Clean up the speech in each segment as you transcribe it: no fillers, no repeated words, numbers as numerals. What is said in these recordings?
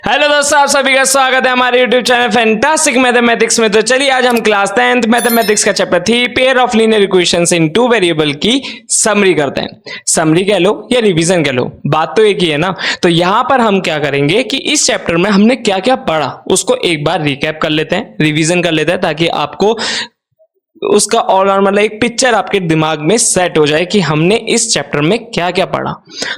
Hello दोस्तों, आप सभी का स्वागत है हमारे YouTube चैनल फैंटास्टिक मैथमेटिक्स में। तो चलिए आज हम क्लास 10th मैथमेटिक्स का chapter 3 pair of linear equations in two variable की समरी करते हैं। समरी कह लो या रिवीजन कह लो, बात तो एक ही है ना। तो यहां पर हम क्या करेंगे कि इस चैप्टर में हमने क्या क्या पढ़ा उसको एक बार रिकैप कर लेते हैं, रिवीजन कर लेते हैं, ताकि आपको उसका ऑल मतलब एक पिक्चर आपके दिमाग में सेट हो जाए कि हमने इस चैप्टर में क्या क्या पढ़ा।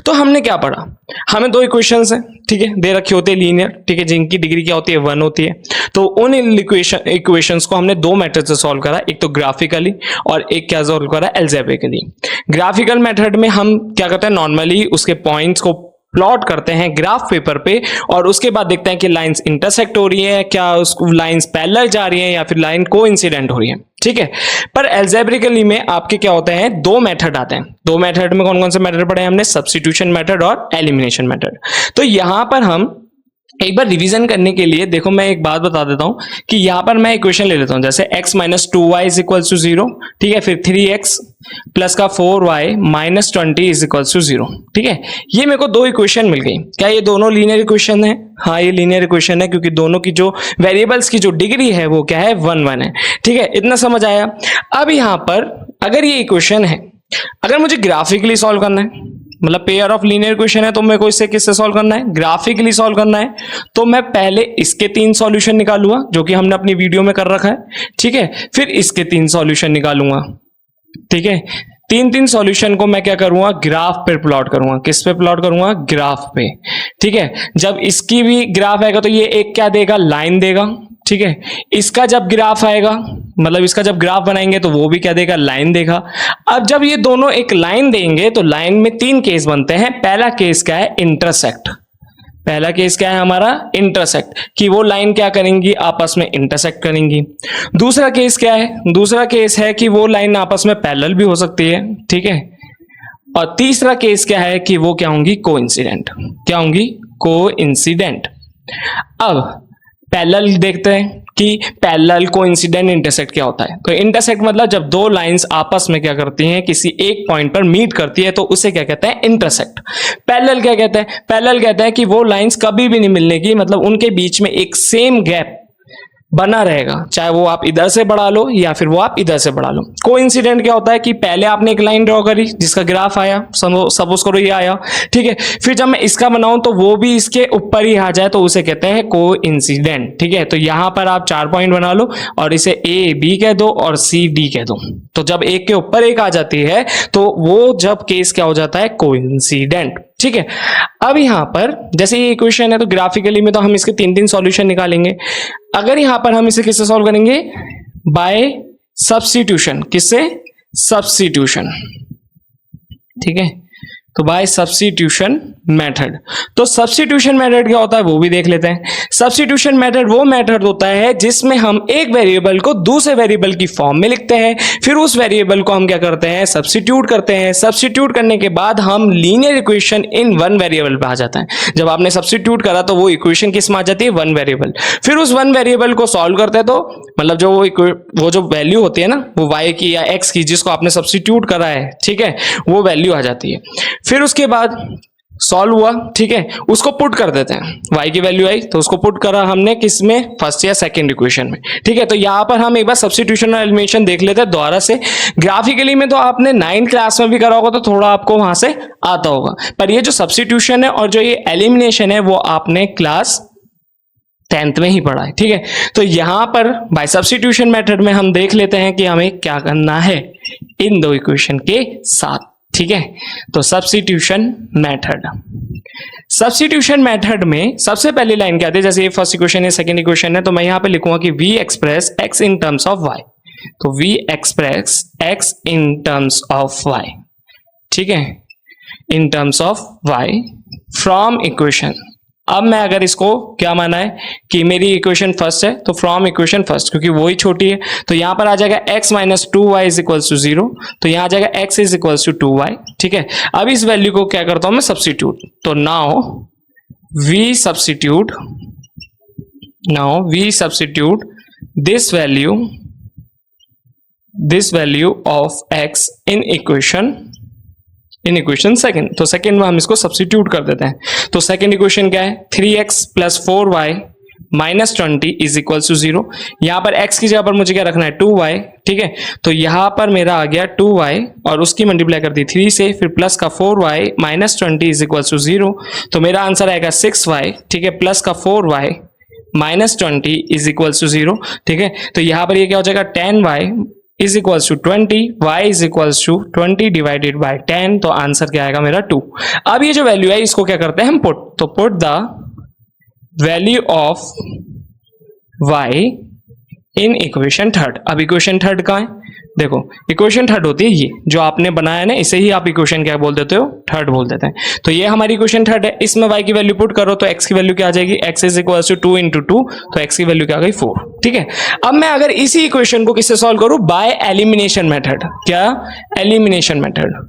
तो हमने क्या पढ़ा, हमें दो इक्वेशंस हैं, ठीक है, दे रखे होते हैं लीनियर, ठीक है, जिनकी डिग्री क्या होती है 1 होती है। तो उन इक्वेशंस को हमने दो मेथड से सॉल्व करा, एक तो ग्राफिकली और एक क्या सॉल्व करा एल्जेब्रिकली। ग्राफिकल मेथड में हम क्या करते हैं, नॉर्मली उसके पॉइंट्स को प्लॉट करते हैं ग्राफ पेपर पे और उसके बाद देखते हैं कि लाइंस इंटरसेक्ट हो रही है, क्या उस लाइंस पैरेलल जा रही हैं या फिर लाइन कोइंसिडेंट हो रही है, ठीक है। पर एल्जेब्रिकली में आपके क्या होते हैं, दो मेथड आते हैं। दो मेथड में कौन कौन से मेथड पढ़े हमने, सब्स्टिट्यूशन मेथड और एलिमिनेशन मेथड। तो यहां पर हम एक बार रिवीजन करने के लिए देखो, मैं एक बात बता देता हूं कि यहां पर मैं इक्वेशन ले लेता हूं, जैसे x minus 2y is equal to 0, ठीक है, फिर 3x प्लस का 4y minus 20 is equal to 0, ठीक है। ये मेरे को दो इक्वेशन मिल गई। क्या ये दोनों लीनियर इक्वेशन है? हाँ, ये लीनियर इक्वेशन है, क्योंकि दोनों की जो वेरिएबल्स की जो डिग्री है वो क्या है, 1 1 है, ठीक है। इतना समझ आया। अब यहां पर अगर ये इक्वेशन है, अगर मुझे ग्राफिकली सॉल्व करना है, मतलब पेयर ऑफ लीनियर इक्वेशन है, तो मेरे को इसे किससे सॉल्व करना है, ग्राफिकली सॉल्व करना है। तो मैं पहले इसके 3 सॉल्यूशन निकालूंगा जो कि हमने अपनी वीडियो में कर रखा है, ठीक है। फिर इसके 3 सॉल्यूशन निकालूंगा, ठीक है। 3 सॉल्यूशन को मैं क्या करूंगा, ग्राफ पे प्लॉट करूंगा। किस पे प्लॉट करूंगा, ग्राफ पे, ठीक है। जब इसकी भी ग्राफ आएगा तो ये एक क्या देगा, लाइन देगा, ठीक है। इसका जब ग्राफ आएगा, मतलब इसका जब ग्राफ बनाएंगे तो वो भी क्या देगा, लाइन देगा। अब जब ये दोनों एक लाइन देंगे तो लाइन में 3 केस बनते हैं। पहला केस क्या है, इंटरसेक्ट। पहला केस क्या है हमारा, इंटरसेक्ट, कि वो लाइन क्या करेंगी, आपस में इंटरसेक्ट करेंगी। दूसरा केस क्या है, दूसरा केस है कि वो लाइन आपस में पैरेलल भी हो सकती है, ठीक है। और तीसरा केस क्या है कि वो क्या होंगी, कोइंसिडेंट। क्या होंगी, कोइंसिडेंट। अब पैरेलल देखते हैं कि पैरेलल कोइंसिडेंट इंटरसेक्ट क्या होता है। तो इंटरसेक्ट मतलब जब दो लाइंस आपस में क्या करती हैं, किसी एक पॉइंट पर मीट करती है, तो उसे क्या कहते हैं, इंटरसेक्ट। पैरेलल क्या कहते हैं, पैरेलल कहते हैं कि वो लाइंस कभी भी नहीं मिलने की, मतलब उनके बीच में एक सेम गैप बना रहेगा, चाहे वो आप इधर से बढ़ा लो या फिर वो आप इधर से बढ़ा लो। कोइंसिडेंट क्या होता है कि पहले आपने एक लाइन ड्रॉ करी जिसका ग्राफ आया, सपोज करो ये आया, ठीक है। फिर जब मैं इसका बनाऊं तो वो भी इसके ऊपर ही आ जाए, तो उसे कहते हैं कोइंसिडेंट, ठीक है। तो यहां पर आप 4 पॉइंट बना लो और इसे ए बी कह दो और सी डी कह दो। तो जब एक के ऊपर एक आ जाती है तो वो जब केस क्या हो जाता है, कोइंसिडेंट, ठीक है। अब यहां पर जैसे ये इक्वेशन है तो ग्राफिकली में तो हम इसके 3 सॉल्यूशन निकालेंगे। अगर यहां पर हम इसे किससे सॉल्व करेंगे, बाय सब्स्टिट्यूशन। किससे, सब्स्टिट्यूशन, ठीक है। तो बाय सब्स्टिट्यूशन मेथड। तो सब्स्टिट्यूशन मेथड क्या होता है वो भी देख लेते हैं। सब्स्टिट्यूशन मेथड वो मेथड होता है जिसमें हम एक वेरिएबल को दूसरे वेरिएबल की फॉर्म में लिखते हैं, फिर उस वेरिएबल को हम क्या करते हैं, सब्स्टिट्यूट करते हैं। सब्स्टिट्यूट करने के बाद हम लीनियर इक्वेशन इन 1 वेरिएबल पे आ जाता है। जब आपने सब्स्टिट्यूट करा तो वो इक्वेशन किस में आ जाती है, 1 वेरिएबल। फिर उस 1 वेरिएबल को सॉल्व करते हैं, तो मतलब जो वो जो वैल्यू होती है ना, वो y की या x की जिसको आपने सब्स्टिट्यूट करा है, ठीक है, वो वैल्यू आ जाती है। फिर उसके बाद सॉल्व हुआ, ठीक है, उसको पुट कर देते हैं। y की वैल्यू आई तो उसको पुट करा हमने किस में, फर्स्ट या सेकंड इक्वेशन में, ठीक है। तो यहां पर हम एक बार सब्स्टिट्यूशन और एलिमिनेशन देख लेते हैं दोबारा से। ग्राफिकली में तो आपने 9th क्लास में भी करा होगा, तो थोड़ा आपको वहां से आता होगा। पर ये जो सब्स्टिट्यूशन है और जो ये एलिमिनेशन है वो आपने क्लास 10th में ही पढ़ा है, ठीक है। तो यहां पर बाय सब्स्टिट्यूशन मेथड में हम देख लेते हैं कि हमें क्या करना है इन दो इक्वेशन के साथ, ठीक है। तो सब्स्टिट्यूशन मेथड, सब्स्टिट्यूशन मेथड में सबसे पहली लाइन क्या आती है, जैसे ये फर्स्ट इक्वेशन है, सेकंड इक्वेशन है, तो मैं यहां पे लिखूंगा कि v express x in terms of y। तो v express x in terms of y, ठीक है, in terms of y from equation. अब मैं अगर इसको क्या माना है कि मेरी इक्वेशन फर्स्ट है, तो फ्रॉम इक्वेशन फर्स्ट, क्योंकि वो ही छोटी है, तो यहां पर आ जाएगा x minus 2y is equal to 0, तो यहां आ जाएगा x is equal to 2y, ठीक है। अब इस वैल्यू को क्या करता हूं मैं, सब्स्टिट्यूट। तो now we substitute this value of x in equation in equation second. तो सेकंड में हम इसको सब्स्टिट्यूट कर देते हैं। तो सेकंड इक्वेशन क्या है, 3x plus 4y minus 20 is equal to 0। यहां पर x की जगह पर मुझे क्या रखना है, 2y, ठीक है। तो यहां पर मेरा आ गया 2y और उसकी मल्टीप्लाई कर दी 3 से, फिर प्लस का 4y minus 20 is equal to 0। तो मेरा आंसर आएगा 6y, ठीक है, प्लस का 4y minus 20 is equal to 0, ठीक है। तो यहां पर ये क्या हो जाएगा, 10y is equals to 20, y is equals to 20 divided by 10। तो आंसर क्या आएगा मेरा 2। अब ये जो वैल्यू है इसको क्या करते हैं हम पुट, तो put the value of y in equation third. अब इक्वेशन थर्ड कहाँ है, देखो इक्वेशन थर्ड होती है ये जो आपने बनाया ना, इसे ही आप इक्वेशन क्या बोल देते हो, थर्ड बोल देते हैं। तो ये हमारी इक्वेशन थर्ड है, इसमें y की वैल्यू पुट करो तो x की वैल्यू क्या आ जाएगी, x is equal to 2 into 2, तो x की वैल्यू क्या आ गई 4, ठीक है। अब मैं अगर इसी इक्वेशन को किससे सॉल्व करूं, बाय एलिमिनेशन मेथड, क्या, एलिमिनेशन मेथड,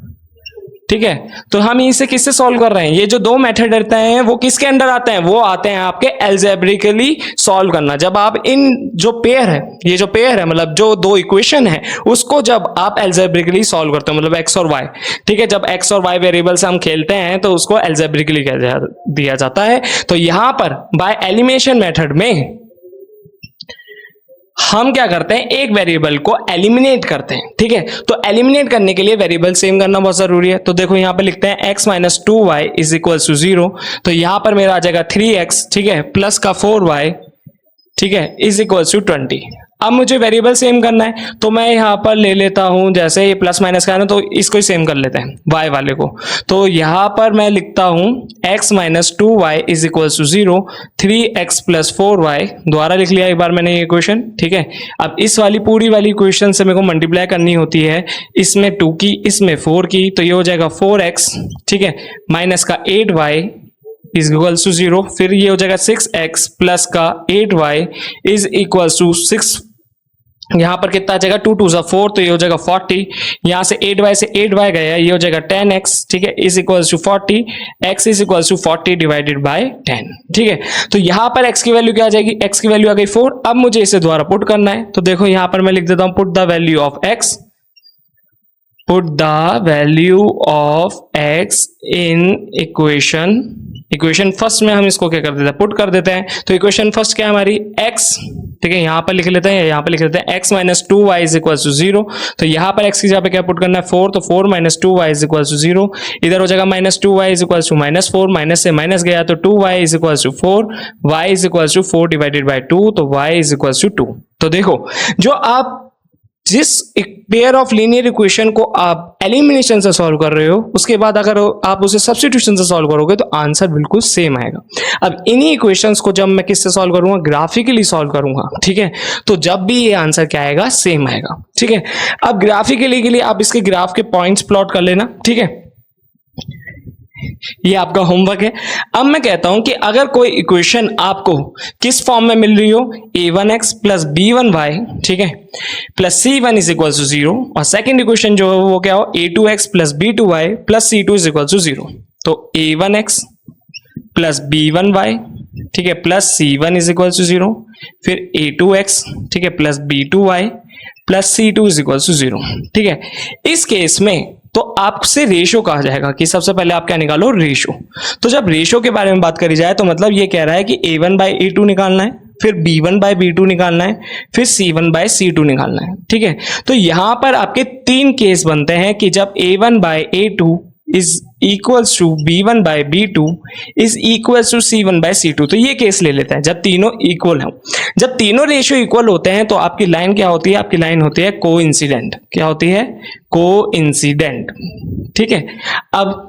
ठीक है। तो हम इसे किससे सॉल्व कर रहे हैं, ये जो दो मेथड रहते हैं वो किसके अंडर आते हैं, वो आते हैं आपके अलजेब्रिकली सॉल्व करना। जब आप इन जो पेयर है, ये जो पेयर है मतलब जो दो इक्वेशन है उसको जब आप अलजेब्रिकली सॉल्व करते हो, मतलब x और y, ठीक है। जब x और y वेरिएबल से हम खेलते हैं तो उसको अलजेब्रिकली कह दिया जाता है। तो यहां पर बाय एलिमिनेशन मेथड में हम क्या करते हैं, एक वेरिएबल को एलिमिनेट करते हैं, ठीक है। तो एलिमिनेट करने के लिए वेरिएबल सेम करना बहुत जरूरी है। तो देखो यहां पे लिखते हैं x minus 2y is equal to 0। तो यहां पर मेरा आ जाएगा 3x, ठीक है, प्लस का 4y, ठीक है, इज इक्वल टू 20। अब मुझे वेरिएबल सेम करना है तो मैं यहां पर ले लेता हूं, जैसे ये प्लस माइनस का है ना तो इसको ही सेम कर लेते हैं y वाले को। तो यहां पर मैं लिखता हूं x minus 2y is equal to 0, 3x plus 4y, दोबारा लिख लिया एक बार मैंने ये इक्वेशन, ठीक है। अब इस वाली पूरी वाली इक्वेशन से मेरे को मल्टीप्लाई करनी होती है, इसमें 2 की इसमें 4 की, तो ये हो जाएगा 4x, ठीक है, माइनस का 8y इज इक्वल टू 0, फिर ये हो जाएगा 6x प्लस का 8y इज इक्वल टू 6, यहां पर कितना आ जाएगा 2 2 4, तो ये हो जाएगा 40, यहां से 8y से 8y गया, ये हो जाएगा 10x, ठीक है, is equal to 40, x is equal to 40 divided by 10, ठीक है। तो यहां पर x की वैल्यू क्या आ जाएगी, x की वैल्यू आ गई 4। अब मुझे इसे दोबारा पुट करना है, तो देखो यहां पर मैं लिख देता हूं put the value of x, put the value of x in equation first में हम इसको क्या कर देते हैं, पुट कर देते हैं। तो इक्वेशन फर्स्ट क्या है हमारी, x, ठीक है, यहां पर लिख लेते हैं, यहां पर लिख लेते हैं x minus 2y is equal to 0। तो यहां पर x की जगह पे क्या पुट करना है 4, तो 4 minus 2y is equal to 0, इधर हो जाएगा minus 2y is equal to minus 4, minus से माइनस गया तो 2y is equal to 4, y is equal to 4 divided by 2, तो y इज इक्वल टू 2। तो देखो जो आप जिस एक पेयर ऑफ लीनियर इक्वेशन को आप एलिमिनेशन से सॉल्व कर रहे हो, उसके बाद अगर आप उसे सब्स्टिट्यूशन से सॉल्व करोगे तो आंसर बिल्कुल सेम आएगा। अब इन्हीं इक्वेशंस को जब मैं किससे सॉल्व करूंगा, ग्राफिकली सॉल्व करूंगा, ठीक है, तो जब भी ये आंसर क्या आएगा, सेम आएगा, ठीक है। अब ग्राफिकली के लिए आप इसके ग्राफ के पॉइंट्स प्लॉट कर लेना, ठीक है, ये आपका होमवर्क है। अब मैं कहता हूं कि अगर कोई इक्वेशन आपको किस फॉर्म में मिल रही हो, a1x प्लस b1y, ठीक है, plus c1 is equal to 0, और सेकेंड इक्वेशन जो है वो क्या हो, a2x plus b2y plus c2 is equal to 0। तो a1x प्लस b1y, ठीक है, plus c1 is equal to 0, फिर a2x, ठीक है, plus b2y plus c2 is equal to 0, ठीक है। इस केस में तो आपसे रेशो कहा जाएगा कि सबसे पहले आप क्या निकालो, रेशो। तो जब रेशो के बारे में बात करी जाए तो मतलब ये कह रहा है कि a1 बाय a2 निकालना है, फिर b1 बाय b2 निकालना है, फिर c1 बाय c2 निकालना है, ठीक है। तो यहां पर आपके तीन केस बनते हैं कि जब a1 by a2 is equals to b1 by b2 is equals to c1 by c2। तो ये केस ले लेते हैं जब तीनों इक्वल हो। जब तीनों रेशियो इक्वल होते हैं तो आपकी लाइन क्या होती है, आपकी लाइन होती है कोइंसिडेंट। क्या होती है, कोइंसिडेंट, ठीक है। अब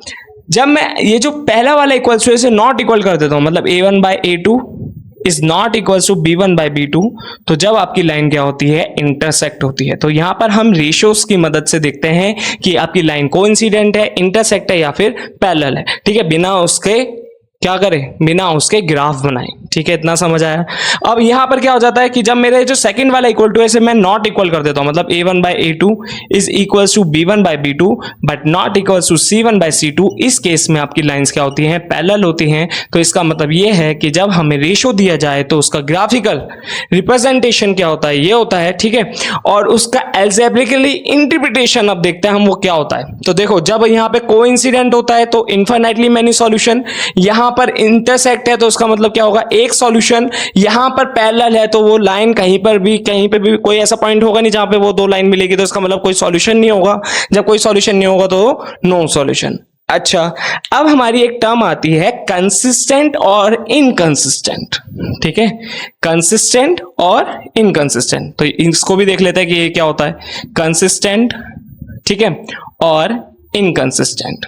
जब मैं ये जो पहला वाला इक्वल टू इसे नॉट इक्वल कर देता हूं, मतलब a1 by a2 is not equal to b1 by b2, तो जब आपकी लाइन क्या होती है, इंटरसेक्ट होती है। तो यहां पर हम रेशियोज की मदद से देखते हैं कि आपकी लाइन कोइंसिडेंट है, इंटरसेक्ट है या फिर पैरेलल है, ठीक है, बिना उसके क्या करें, बिना उसके ग्राफ बनाए, ठीक है, इतना समझ आया। अब यहां पर क्या हो जाता है कि जब मेरे जो सेकंड वाला इक्वल टू ऐसे मैं नॉट इक्वल कर देता हूं, मतलब a1 by a2 is equals to b1 by b2 but not equals to c1 by c2। इस केस में आपकी लाइंस क्या होती हैं, पैरेलल होती हैं। तो इसका मतलब ये है कि जब हमें रेशो दिया जाए तो उसका ग्राफिकल रिप्रेजेंटेशन क्या होता है, ये होता है, ठीक है। और उसका एल्जेब्रिकली इंटरप्रिटेशन अब देखते हैं हम वो क्या होता है। तो देखो, जब यहाँ पे कोइंसिडेंट होता है तो इनफाइनाइटली मेनी सॉल्यूशन, यहां पर इंटरसेक्ट है तो उसका मतलब क्या होगा, एक सॉल्यूशन। यहां पर पैरेलल है तो वो लाइन कहीं पर भी कोई ऐसा पॉइंट होगा नहीं जहां पे वो दो लाइन मिलेगी, तो इसका मतलब कोई सॉल्यूशन नहीं होगा। जब कोई सॉल्यूशन नहीं होगा तो नो सॉल्यूशन। अच्छा, अब हमारी एक टर्म आती है कंसिस्टेंट और इनकंसिस्टेंट, ठीक है, कंसिस्टेंट और इनकंसिस्टेंट। तो इसको भी देख लेते हैं कि ये क्या होता है, कंसिस्टेंट, ठीक है, और इनकंसिस्टेंट।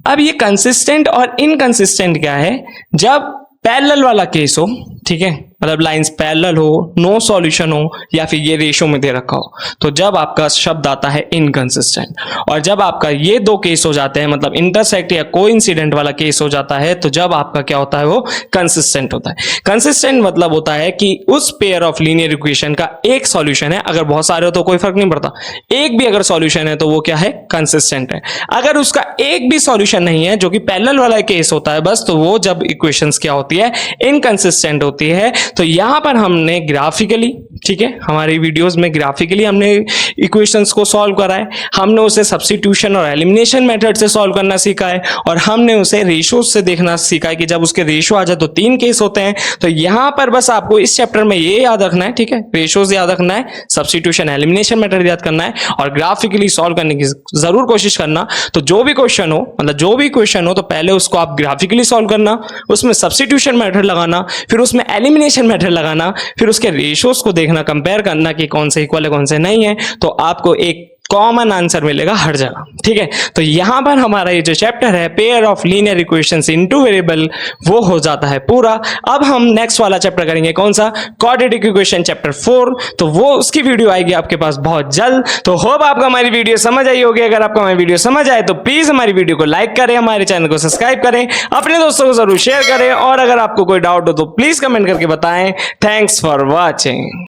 अब ये कंसिस्टेंट और इनकंसिस्टेंट क्या है, जब पैरेलल वाला केस हो, ठीक है, मतलब लाइंस पैरेलल हो, नो सॉल्यूशन हो, या फिर ये रेशो में दे रखा हो, तो जब आपका शब्द आता है इनकंसिस्टेंट। और जब आपका ये दो केस हो जाते हैं, मतलब इंटरसेक्ट या कोइंसिडेंट वाला केस हो जाता है, तो जब आपका क्या होता है, वो कंसिस्टेंट होता है। कंसिस्टेंट मतलब होता है कि उस पेयर ऑफ लीनियर इक्वेशन का एक सॉल्यूशन है, अगर बहुत सारे हो तो कोई फर्क नहीं पड़ता, एक भी अगर सॉल्यूशन है तो वो क्या है, कंसिस्टेंट है। अगर उसका एक भी सॉल्यूशन नहीं है, जो कि पैरेलल वाला केस होता है बस, तो वो जब इक्वेशंस क्या होती है, इनकंसिस्टेंट होती है। तो यहां पर हमने ग्राफिकली, ठीक है, हमारी वीडियोस में ग्राफिकली हमने इक्वेशंस को सॉल्व करा है, हमने उसे सब्स्टिट्यूशन और एलिमिनेशन मेथड से सॉल्व करना सीखा है, और हमने उसे रेशोज से देखना सीखा है कि जब उसके रेशो आ जाए तो तीन केस होते हैं। तो यहां पर बस आपको इस चैप्टर में ये याद रखना है, ठीक है, रेशोज याद रखना है, सब्स्टिट्यूशन एलिमिनेशन मेथड याद करना है, और ग्राफिकली सॉल्व करने की जरूर कोशिश करना। तो जो भी क्वेश्चन हो, मतलब जो भी क्वेश्चन हो, तो पहले उसको आप ग्राफिकली सॉल्व करना, उसमें सब्स्टिट्यूशन मेथड लगाना, फिर उसमें एलिमिनेशन मेथड लगाना, फिर उसके रेशोज को देखना, कंपेयर करना कि कौन से इक्वल है कौन से नहीं है, तो आपको एक कॉमन आंसर मिलेगा हर जगह, ठीक है। तो यहां पर हमारा ये जो चैप्टर है pair of linear equations in two variable, वो हो जाता है पूरा। अब हम नेक्स्ट वाला चैप्टर करेंगे, कौन सा, क्वाड्रेटिक इक्वेशन चैप्टर 4। तो वो उसकी वीडियो आएगी आपके पास बहुत जल्द। तो होप आपको हमारी वीडियो समझ आई होगी। अगर आपको हमारी वीडियो समझ आए तो प्लीज हमारी वीडियो को लाइक करें, हमारे चैनल को सब्सक्राइब करें, अपने दोस्तों को जरूर शेयर करें, और अगर आपको कोई डाउट हो तो प्लीज कमेंट करके बताएं। Thanks for watching.